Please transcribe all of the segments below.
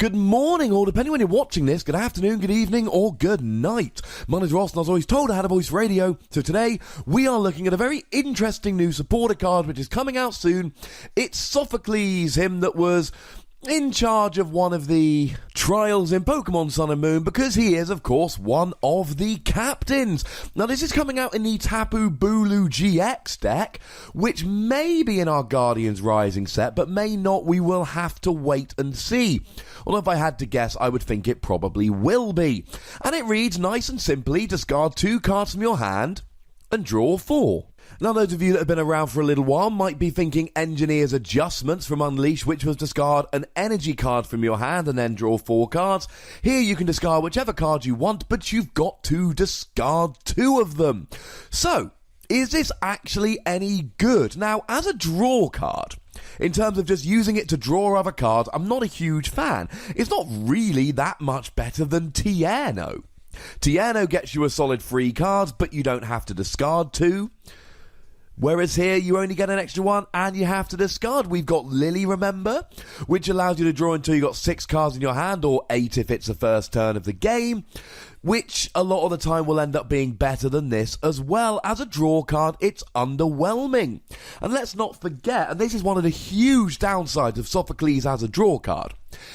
Good morning, or depending when you're watching this, good afternoon, good evening, or good night. My name is Ross, and I was always told I had a voice radio. So today, we are looking at a very interesting new supporter card, which is coming out soon. It's Sophocles, him that was in charge of one of the trials in Pokemon Sun and Moon, because he is, of course, one of the captains. Now, this is coming out in the Tapu Bulu GX deck, which may be in our Guardians Rising set, but may not. We will have to wait and see. Although if I had to guess, I would think it probably will be. And it reads nice and simply, discard 2 cards from your hand and draw 4. Now, those of you that have been around for a little while might be thinking Engineer's Adjustments from Unleash, which was discard an energy card from your hand and then draw 4 cards. Here you can discard whichever card you want, but you've got to discard 2 of them. So, is this actually any good? Now, as a draw card, in terms of just using it to draw other cards, I'm not a huge fan. It's not really that much better than Tierno. Tierno gets you a solid 3 cards, but you don't have to discard 2. Whereas here, you only get an extra 1 and you have to discard. We've got Lily, remember, which allows you to draw until you've got 6 cards in your hand, or 8 if it's the first turn of the game, which a lot of the time will end up being better than this as well. As a draw card, it's underwhelming. And let's not forget, and this is one of the huge downsides of Sophocles as a draw card,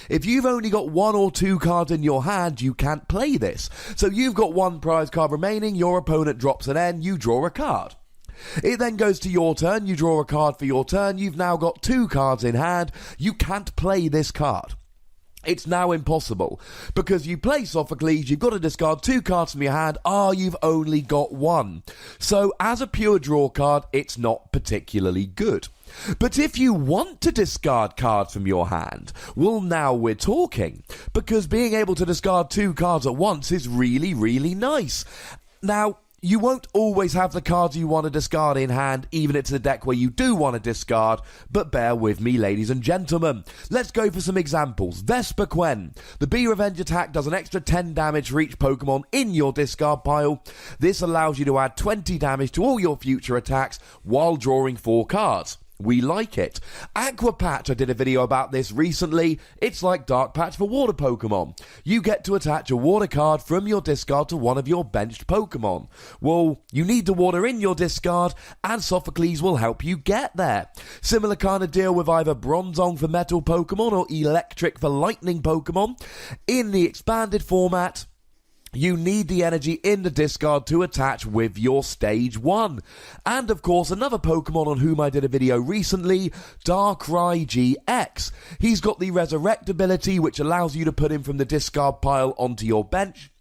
if you've only got 1 or 2 cards in your hand, you can't play this. So you've got 1 prize card remaining, your opponent drops an N, you draw a card. It then goes to your turn, you draw a card for your turn, you've now got 2 cards in hand, you can't play this card. It's now impossible, because you play Sophocles, you've got to discard 2 cards from your hand, you've only got 1. So, as a pure draw card, it's not particularly good. But if you want to discard cards from your hand, well, now we're talking, because being able to discard 2 cards at once is really, really nice. Now, you won't always have the cards you want to discard in hand, even if it's a deck where you do want to discard, but bear with me, ladies and gentlemen. Let's go for some examples. Vespiquen. The Bee Revenge attack does an extra 10 damage for each Pokemon in your discard pile. This allows you to add 20 damage to all your future attacks while drawing 4 cards. We like it. Aqua Patch, I did a video about this recently. It's like Dark Patch for water Pokemon. You get to attach a water card from your discard to one of your benched Pokemon. Well, you need the water in your discard, and Sophocles will help you get there. Similar kind of deal with either Bronzong for metal Pokemon or Electric for lightning Pokemon. In the expanded format, you need the energy in the discard to attach with your stage 1. And of course, another Pokemon on whom I did a video recently, Darkrai GX. He's got the Resurrect ability, which allows you to put him from the discard pile onto your bench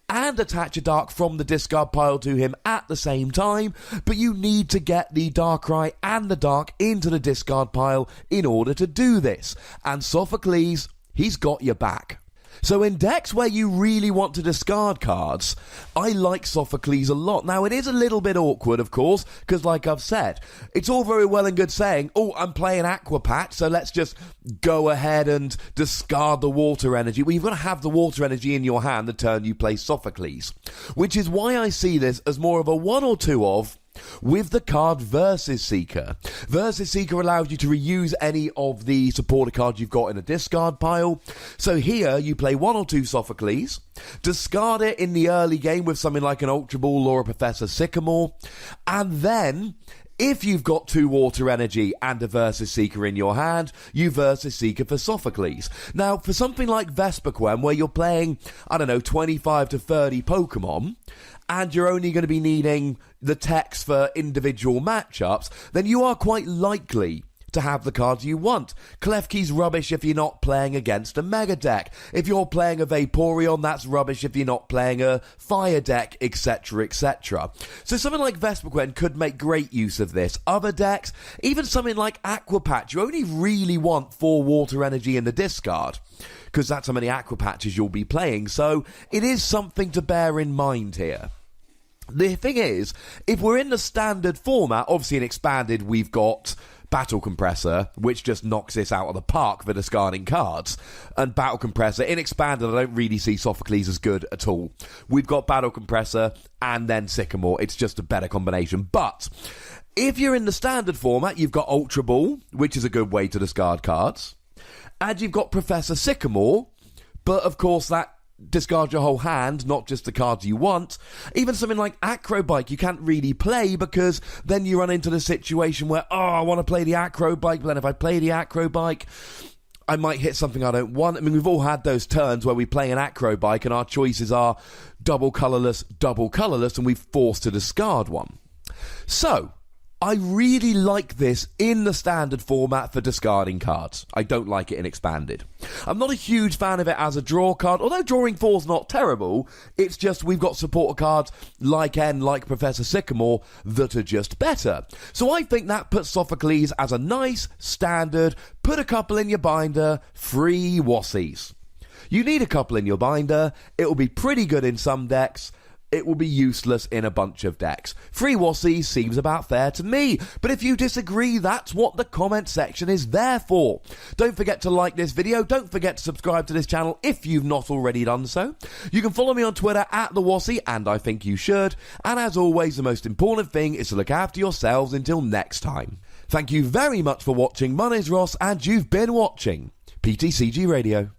and attach a Dark from the discard pile to him at the same time, but you need to get the Darkrai and the Dark into the discard pile in order to do this. And Sophocles, he's got your back. So in decks where you really want to discard cards, I like Sophocles a lot. Now, it is a little bit awkward, of course, because like I've said, it's all very well and good saying, I'm playing Aqua Patch, so let's just go ahead and discard the water energy. Well, you've got to have the water energy in your hand the turn you play Sophocles, which is why I see this as more of a 1 or 2 of with the card Versus Seeker. Versus Seeker allows you to reuse any of the supporter cards you've got in a discard pile. So here you play 1 or 2 Sophocles, discard it in the early game with something like an Ultra Ball or a Professor Sycamore, and then if you've got 2 water energy and a Versus Seeker in your hand, you Versus Seeker for Sophocles. Now, for something like Vespiquen, where you're playing, 25 to 30 Pokemon, and you're only going to be needing the text for individual matchups, then you are quite likely to have the cards you want. Klefki's rubbish if you're not playing against a Mega deck. If you're playing a Vaporeon, that's rubbish if you're not playing a Fire deck, etc, etc. So something like Vespiquen could make great use of this. Other decks, even something like Aqua Patch, you only really want 4 water energy in the discard, because that's how many Aqua Patches you'll be playing, so it is something to bear in mind here. The thing is, if we're in the standard format, obviously in expanded we've got Battle Compressor, which just knocks this out of the park for discarding cards, and Battle Compressor. In expanded, I don't really see Sophocles as good at all. We've got Battle Compressor and then Sycamore. It's just a better combination, but if you're in the standard format, you've got Ultra Ball, which is a good way to discard cards. And you've got Professor Sycamore, but of course that discards your whole hand, not just the cards you want. Even something like Acrobike you can't really play, because then you run into the situation where, I want to play the Acrobike, but then if I play the Acrobike, I might hit something I don't want. I mean, we've all had those turns where we play an Acrobike and our choices are double colourless, and we're forced to discard one. So, I really like this in the standard format for discarding cards. I don't like it in expanded. I'm not a huge fan of it as a draw card, although drawing 4's not terrible. It's just we've got supporter cards like N, like Professor Sycamore, that are just better. So I think that puts Sophocles as a nice, standard, put a couple in your binder, free wassies. You need a couple in your binder, it will be pretty good in some decks, it will be useless in a bunch of decks. Free wassies seems about fair to me, but if you disagree, that's what the comment section is there for. Don't forget to like this video, don't forget to subscribe to this channel if you've not already done so. You can follow me on Twitter @TheWassie, and I think you should. And as always, the most important thing is to look after yourselves until next time. Thank you very much for watching. My name's Ross, and you've been watching PTCG Radio.